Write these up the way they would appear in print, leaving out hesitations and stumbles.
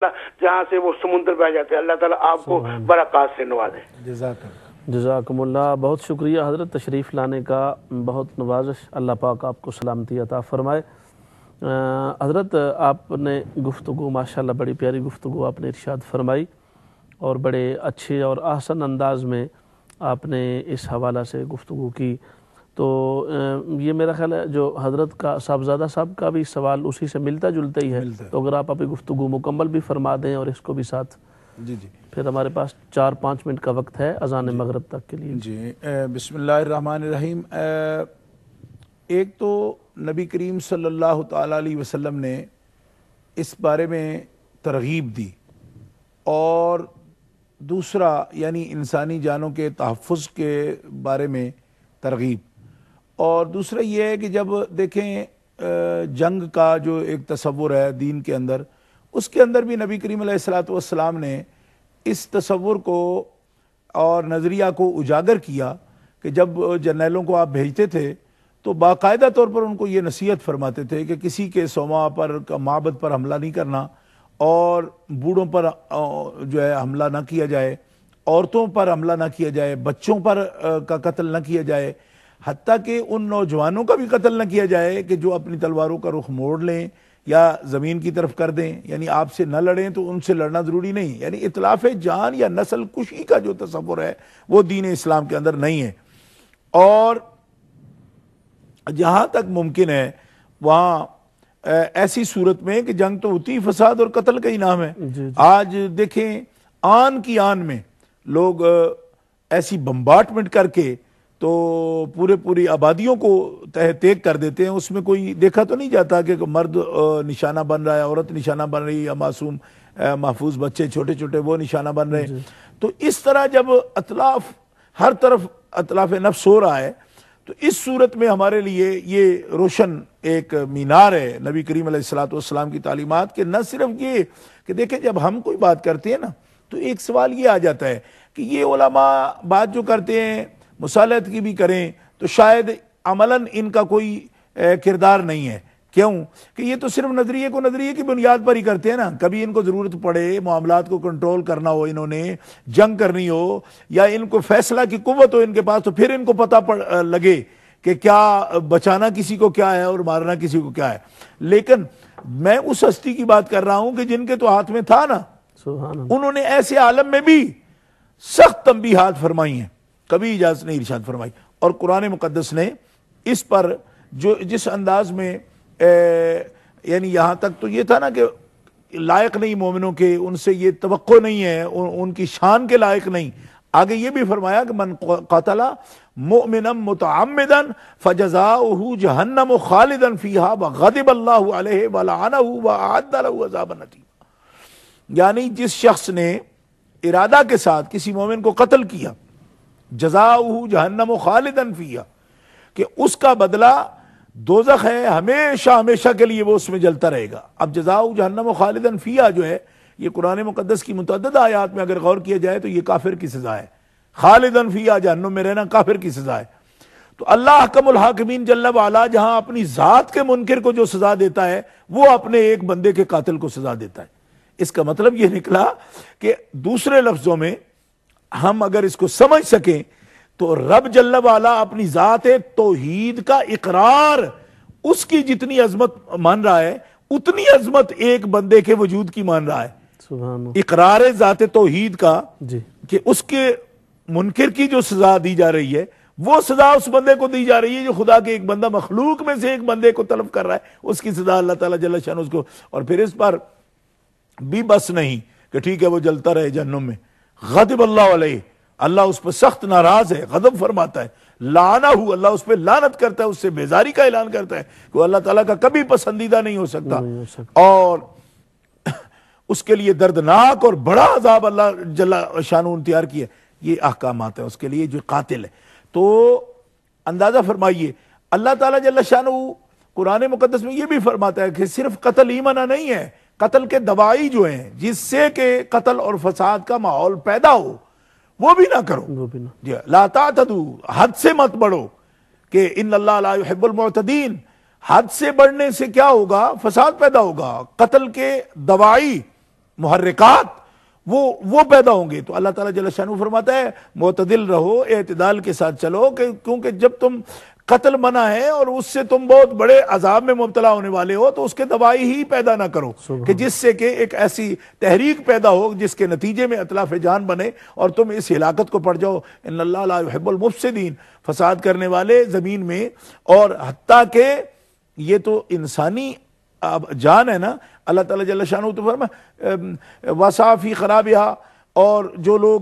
جہاں سے وہ سمندر بہ جاتے ہیں۔ اللہ تعالیٰ آپ کو برکات سے نوازے۔ جزاکم اللہ، بہت شکریہ حضرت تشریف لانے کا، بہت نوازش، اللہ پاک آپ کو سلامتی عطا فرمائے۔ حضرت آپ نے گفتگو ماشاءاللہ بڑی پیاری گفتگو آپ نے ارشاد فرمائی، اور بڑے اچھے اور احسن انداز میں آپ نے اس حوالہ سے گفتگو کی۔ تو یہ میرا خیال ہے جو حضرت کا صاحبزادہ صاحب کا بھی سوال اسی سے ملتا جلتا ہی ہے، تو اگر آپ اپنی گفتگو مکمل بھی فرما دیں اور اس کو بھی ساتھ، پھر ہمارے پاس 4-5 منٹ کا وقت ہے اذان مغرب تک کے لیے۔ بسم اللہ الرحمن الرحیم۔ ایک تو نبی کریم صلی اللہ تعالیٰ علیہ وسلم نے اس بارے میں ترغیب دی، اور دوسرا یعنی انسانی جانوں کے تحفظ کے بارے میں ترغیب، اور دوسرا یہ ہے کہ جب دیکھیں جنگ کا جو ایک تصور ہے دین کے اندر، اس کے اندر بھی نبی کریم علیہ السلام نے اس تصور کو اور نظریہ کو اجاگر کیا کہ جب جرنیلوں کو آپ بھیجتے تھے تو باقاعدہ طور پر ان کو یہ نصیحت فرماتے تھے کہ کسی کے صومعہ پر معبد پر حملہ نہیں کرنا، اور بوڑھوں پر جو ہے حملہ نہ کیا جائے، عورتوں پر حملہ نہ کیا جائے، بچوں پر کا قتل نہ کیا جائے، حتیٰ کہ ان نوجوانوں کا بھی قتل نہ کیا جائے کہ جو اپنی تلواروں کا رخ موڑ لیں یا زمین کی طرف کر دیں، یعنی آپ سے نہ لڑیں تو ان سے لڑنا ضروری نہیں، یعنی اتلاف جان یا نسل کشی کا جو تصور ہے وہ دین اسلام کے اندر نہیں ہے۔ اور جہاں تک ممکن ہے وہاں ایسی صورت میں کہ جنگ تو ہوتی فساد اور قتل کا ہی نام ہے۔ آج دیکھیں آن کی آن میں لوگ ایسی بمبارٹمنٹ کر کے تو پوری آبادیوں کو تہہ تیگ کر دیتے ہیں، اس میں کوئی دیکھا تو نہیں جاتا کہ مرد نشانہ بن رہا ہے، عورت نشانہ بن رہی ہے، یا معصوم محفوظ بچے چھوٹے چھوٹے وہ نشانہ بن رہے ہیں۔ تو اس طرح جب اطلاف ہر طرف اطلاف نفس ہو رہا ہے، تو اس صورت میں ہمارے لیے یہ روشن ایک مینار ہے نبی کریم علیہ السلام کی تعلیمات کے، نہ صرف یہ کہ دیکھیں جب ہم کوئی بات کرتے ہیں نا تو ایک سوال یہ آ جاتا ہے کہ یہ علماء بات جو کرتے ہیں مصالحت کی بھی کریں تو شاید عملاً ان کا کوئی کردار نہیں ہے، کیوں کہ یہ تو صرف نظریے کی بنیاد پر ہی کرتے ہیں نا۔ کبھی ان کو ضرورت پڑے معاملات کو کنٹرول کرنا ہو، انہوں نے جنگ کرنی ہو، یا ان کو فیصلہ کی قوت ہو ان کے پاس، تو پھر ان کو پتہ لگے کہ کیا بچانا کسی کو کیا ہے اور مارنا کسی کو کیا ہے۔ لیکن میں اس ہستی کی بات کر رہا ہوں کہ جن کے تو ہاتھ میں تھا نا، انہوں نے ایسے عالم میں بھی سخت تنبیہات فرمائی ہیں، کبھی اجازت نہیں ارشاد فرمائی، اور قرآن مقدس نے اس پر جس انداز میں یعنی یہاں تک تو یہ تھا نا کہ لائق نہیں مومنوں کے، ان سے یہ توقع نہیں ہے، ان کی شان کے لائق نہیں۔ آگے یہ بھی فرمایا کہ من قتل مؤمنا متعمدا فجزاؤہ جہنم خالدا فیہا وغضب اللہ علیہ ولعنہ واعد لہ عذابا عظیما، یعنی جس شخص نے ارادہ کے ساتھ کسی مومن کو قتل کیا، جزاؤہ جہنم خالدا فیہا، کہ اس کا بدلہ دوزخ ہے، ہمیشہ ہمیشہ کے لیے وہ اس میں جلتا رہے گا۔ اب جزاؤ جہنم خالدا فیہا جو ہے یہ قرآن مقدس کی متعدد آیات میں اگر غور کیا جائے تو یہ کافر کی سزا ہے، خالدا فیہا جہنم میں رہنا کافر کی سزا ہے۔ تو اللہ حکم الحاکمین جل وعلا جہاں اپنی ذات کے منکر کو جو سزا دیتا ہے وہ اپنے ایک بندے کے قاتل کو سزا دیتا ہے۔ اس کا مطلب یہ نکلا کہ دوسرے لفظوں میں ہم اگر اس کو سمجھ سکیں تو رب جل وعلا اپنی ذات توحید کا اقرار، اس کی جتنی عظمت مان رہا ہے اتنی عظمت ایک بندے کے وجود کی مان رہا ہے۔ اقرار ذات توحید کا کہ اس کے منکر کی جو سزا دی جا رہی ہے وہ سزا اس بندے کو دی جا رہی ہے جو خدا کے ایک بندہ مخلوق میں سے ایک بندے کو طلب کر رہا ہے، اس کی سزا اللہ تعالیٰ جل شانہ اس کو، اور پھر اس پر بھی بس نہیں کہ ٹھیک ہے وہ جلتا رہے جہنم میں، غضب اللہ علیہ، اللہ اس پہ سخت ناراض ہے، غضب فرماتا ہے، لعنہ ہو، اللہ اس پہ لعنت کرتا ہے، اس سے بیزاری کا اعلان کرتا ہے کہ وہ اللہ تعالیٰ کا کبھی پسندیدہ نہیں ہو سکتا، اور اس کے لیے دردناک اور بڑا عذاب اللہ جل شانہ انتظار کیا۔ یہ احکامات ہیں اس کے لیے جو قاتل ہے۔ تو اندازہ فرمائیے اللہ تعالیٰ جل شانہ قرآن مقدس میں یہ بھی فرماتا ہے کہ صرف قتل ہی منع نہیں ہے، قتل کے دوائی جو ہیں جس سے کہ قتل اور فساد کا ماحول پیدا ہو وہ بھی نہ کرو، لا تعتدوا، حد سے مت بڑھو، کہ ان اللہ لا يحب المعتدین، حد سے بڑھنے سے کیا ہوگا؟ فساد پیدا ہوگا۔ قتل کے دوائی محرکات وہ پیدا ہوں گے. تو اللہ تعالیٰ جل شانہ فرماتا ہے معتدل رہو, اعتدال کے ساتھ چلو, کیونکہ جب تم قتل منع ہے اور اس سے تم بہت بڑے عذاب میں مبتلا ہونے والے ہو, تو اس کے دوائی ہی پیدا نہ کرو کہ جس سے کہ ایک ایسی تحریک پیدا ہو جس کے نتیجے میں اتلاف جان بنے اور تم اس ہلاکت کو پڑ جاؤ. ان اللہ لا يحب المفسدین, فساد کرنے والے زمین میں. اور حتیٰ کہ یہ تو انسانی جان ہے نا, اللہ تعالیٰ جل شانہ تو فرمایا وَسَعَ فِي خَرَابِهَا, اور جو لوگ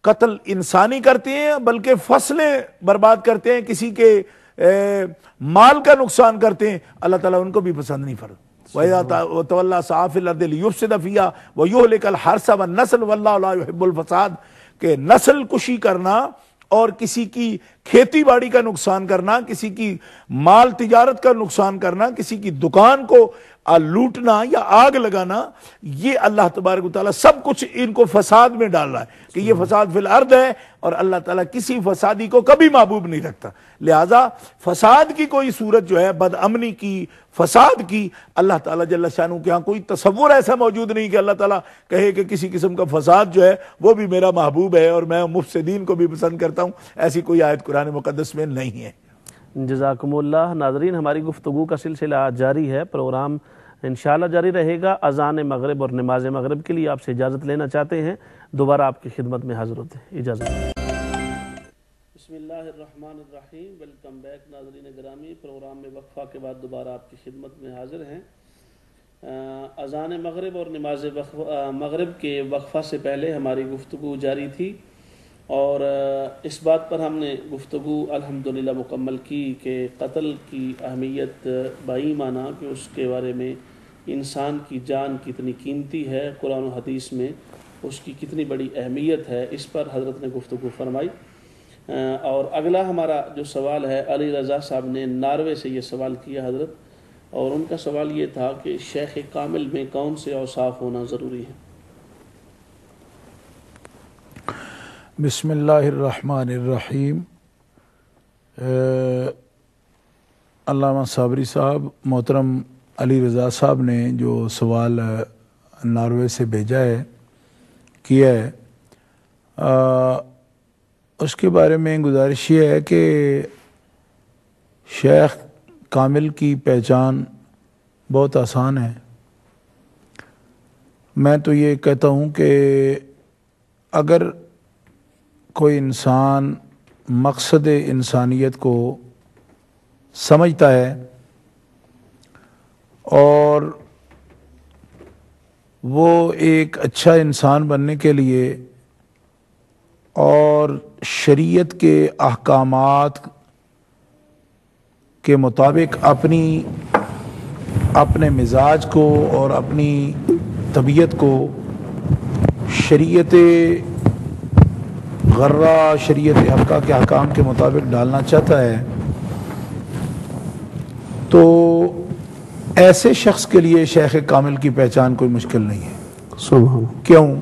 قتل انسانی کرتے ہیں بلکہ فصلیں برباد کرتے ہیں, کسی کے مال کا نقصان کرتے ہیں, اللہ تعالیٰ ان کو بھی پسند نہیں فرماتا. وَإِذَا تَوَلَّىٰ سَعَىٰ فِي الْأَرْضِ لِيُفْسِدَ فِيهَا وَيُهْلِكَ الْحَرْثَ وَالنَّسْلَ وَاللَّهُ لَا يُحِبُّ الْفَسَادَ, کہ نسل کشی کرنا اور کسی کی کھیتی باڑی کا نقصان کرنا, کسی کی مال تجارت کا نقصان کرنا, کسی کی دکان کو لوٹنا یا آگ لگانا, یہ اللہ تبارک و تعالیٰ سب کچھ ان کو فساد میں ڈال رہا ہے کہ یہ فساد فی الارض ہے, اور اللہ تعالیٰ کسی فسادی کو کبھی محبوب نہیں رکھتا. لہٰذا فساد کی کوئی صورت جو ہے, بد امنی کی, فساد کی, اللہ تعالیٰ جل شانہ کے ہاں کوئی تصور ایسا موجود نہیں کہ اللہ تعالیٰ کہے کہ کسی قسم کا فساد جو ہے وہ بھی میرا محبوب ہے اور میں مفسدین کو بھی پسند کرتا ہوں. ایسی کوئی آیت قرآن مقدس میں نہیں ہے. جزاکم اللہ. ناظرین, ہماری گفتگو کا سلسلہ آج جاری ہے, پروگرام انشاءاللہ جاری رہے گا. اذان مغرب اور نماز مغرب کے لیے آپ سے اجازت لینا چاہتے ہیں, دوبارہ آپ کی خدمت میں حاضر ہوتے ہیں. اجازت. بسم اللہ الرحمن الرحیم. ویلکم بیک ناظرین گرامی, پروگرام میں وقفہ کے بعد دوبارہ آپ کی خدمت میں حاضر ہیں. اذان مغرب اور نماز مغرب کے وقفہ سے پہلے ہماری گفتگو جاری تھی, اور اس بات پر ہم نے گفتگو الحمدللہ مکمل کی کہ قتل کی اہمیت بائی معنی کہ اس کے بارے میں انسان کی جان کتنی قیمتی ہے, قرآن و حدیث میں اس کی کتنی بڑی اہمیت ہے, اس پر حضرت نے گفتگو فرمائی. اور اگلا ہمارا جو سوال ہے, علی رضا صاحب نے ناروے سے یہ سوال کیا حضرت, اور ان کا سوال یہ تھا کہ شیخ کامل میں کون سے اوصاف ہونا ضروری ہے؟ بسم اللہ الرحمن الرحیم. علامہ صابری صاحب, محترم علی رضا صاحب نے جو سوال ناروے سے بھیجا ہے, کیا ہے, اس کے بارے میں گزارش یہ ہے کہ شیخ کامل کی پہچان بہت آسان ہے. میں تو یہ کہتا ہوں کہ اگر کوئی انسان مقصد انسانیت کو سمجھتا ہے اور وہ ایک اچھا انسان بننے کے لیے اور شریعت کے احکامات کے مطابق اپنے مزاج کو اور اپنی طبیعت کو شریعت غرہ, شریعت حقہ کے احکام کے مطابق ڈالنا چاہتا ہے, تو ایسے شخص کے لیے شیخ کامل کی پہچان کوئی مشکل نہیں ہے. سبحان. کیوں؟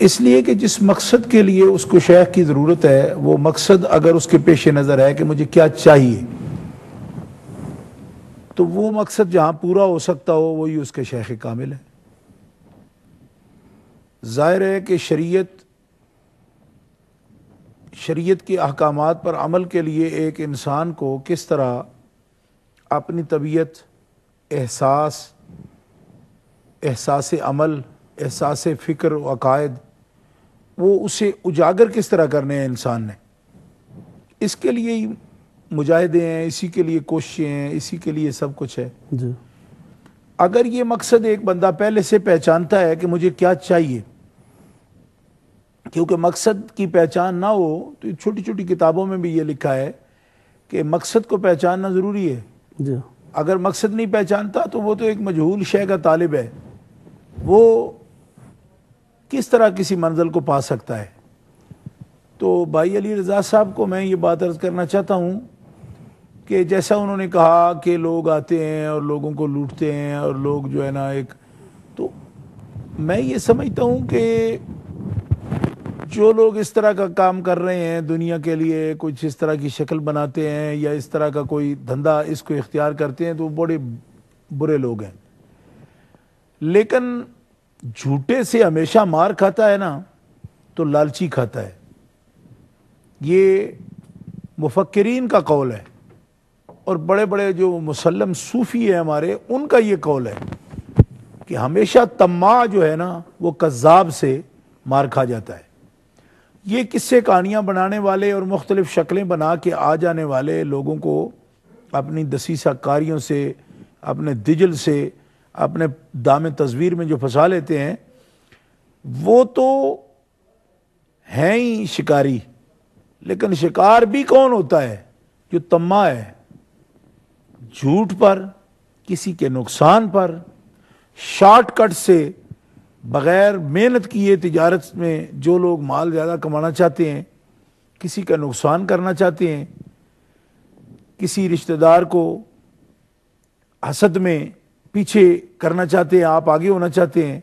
اس لیے کہ جس مقصد کے لیے اس کو شیخ کی ضرورت ہے, وہ مقصد اگر اس کے پیش نظر ہے کہ مجھے کیا چاہیے, تو وہ مقصد جہاں پورا ہو سکتا ہو وہی اس کے شیخ کامل ہے. ظاہر ہے کہ شریعت کے احکامات پر عمل کے لیے ایک انسان کو کس طرح اپنی طبیعت, احساس عمل, احساس فکر و عقائد, وہ اسے اجاگر کس طرح کرنے ہیں انسان نے, اس کے لیے ہی مجاہدے ہیں, اسی کے لیے کوششیں ہیں, اسی کے لیے سب کچھ ہے. جی. اگر یہ مقصد ایک بندہ پہلے سے پہچانتا ہے کہ مجھے کیا چاہیے, کیونکہ مقصد کی پہچان نہ ہو تو چھوٹی چھوٹی کتابوں میں بھی یہ لکھا ہے کہ مقصد کو پہچاننا ضروری ہے. جی. اگر مقصد نہیں پہچانتا تو وہ تو ایک مجہول شے کا طالب ہے, وہ کس طرح کسی منزل کو پا سکتا ہے. تو بھائی علی رضا صاحب کو میں یہ بات عرض کرنا چاہتا ہوں کہ جیسا انہوں نے کہا کہ لوگ آتے ہیں اور لوگوں کو لوٹتے ہیں اور لوگ جو ہے نا ایک, تو میں یہ سمجھتا ہوں کہ جو لوگ اس طرح کا کام کر رہے ہیں دنیا کے لیے, کچھ اس طرح کی شکل بناتے ہیں یا اس طرح کا کوئی دھندا اس کو اختیار کرتے ہیں, تو بڑے برے لوگ ہیں. لیکن جھوٹے سے ہمیشہ مار کھاتا ہے نا تو لالچی کھاتا ہے. یہ مفکرین کا قول ہے اور بڑے بڑے جو مسلم صوفی ہیں ہمارے، ان کا یہ قول ہے کہ ہمیشہ طماع جو ہے نا وہ کذاب سے مار کھا جاتا ہے. یہ قصے کہانیاں بنانے والے اور مختلف شکلیں بنا کے آ جانے والے لوگوں کو اپنی دسیسہ کاریوں سے، اپنے دجل سے، اپنے دام تصویر میں جو پھنسا لیتے ہیں، وہ تو ہیں ہی شکاری. لیکن شکار بھی کون ہوتا ہے؟ جو طماع ہے، جھوٹ پر، کسی کے نقصان پر، شارٹ کٹ سے، بغیر محنت کیے تجارت میں جو لوگ مال زیادہ کمانا چاہتے ہیں، کسی کا نقصان کرنا چاہتے ہیں، کسی رشتہ دار کو حسد میں پیچھے کرنا چاہتے ہیں، آپ آگے ہونا چاہتے ہیں،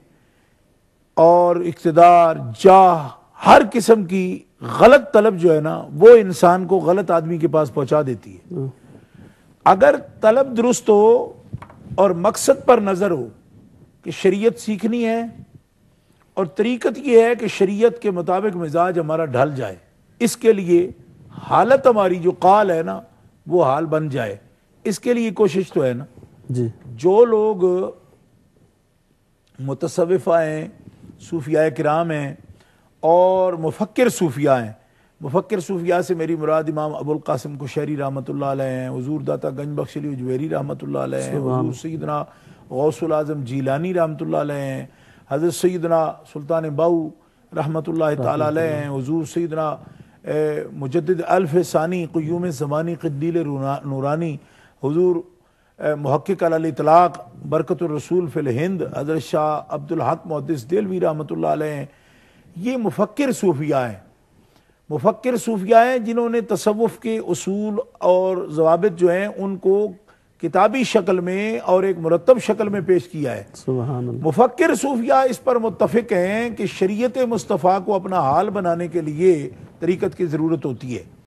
اور اقتدار، جاہ، ہر قسم کی غلط طلب جو ہے نا وہ انسان کو غلط آدمی کے پاس پہنچا دیتی ہے. اگر طلب درست ہو اور مقصد پر نظر ہو کہ شریعت سیکھنی ہے اور طریقت یہ ہے کہ شریعت کے مطابق مزاج ہمارا ڈھل جائے، اس کے لیے حالت ہماری جو قال ہے نا وہ حال بن جائے، اس کے لیے کوشش تو ہے نا. جی جو لوگ متصوفہ ہیں، صوفیاء کرام ہیں اور مفکر صوفیاء ہیں، مفکر صوفیاء سے میری مراد امام ابو القاسم کشیری رحمۃ اللہ علیہ ہیں، حضور داتا گنج بخش علی اجویری رحمۃ اللہ علیہ ہیں، حضور سیدنا غوث العظم جیلانی رحمۃ اللہ علیہ ہیں، حضرت سیدنا سلطان باؤ رحمۃ اللہ تعالی علیہ ہیں، حضور سیدنا مجدد الف ثانی قیوم زمانی قدیل نورانی، حضور محقق علی الاطلاق برکت الرسول فی الہند حضرت شاہ عبد الحق محدث دہلوی رحمۃ اللہ علیہ ہیں. یہ مفکر صوفیاء ہیں، مفکر صوفیاء ہیں جنہوں نے تصوف کے اصول اور ضوابط جو ہیں ان کو کتابی شکل میں اور ایک مرتب شکل میں پیش کیا ہے. سبحان اللہ. مفکر صوفیاء اس پر متفق ہیں کہ شریعت مصطفیٰ کو اپنا حال بنانے کے لیے طریقت کی ضرورت ہوتی ہے.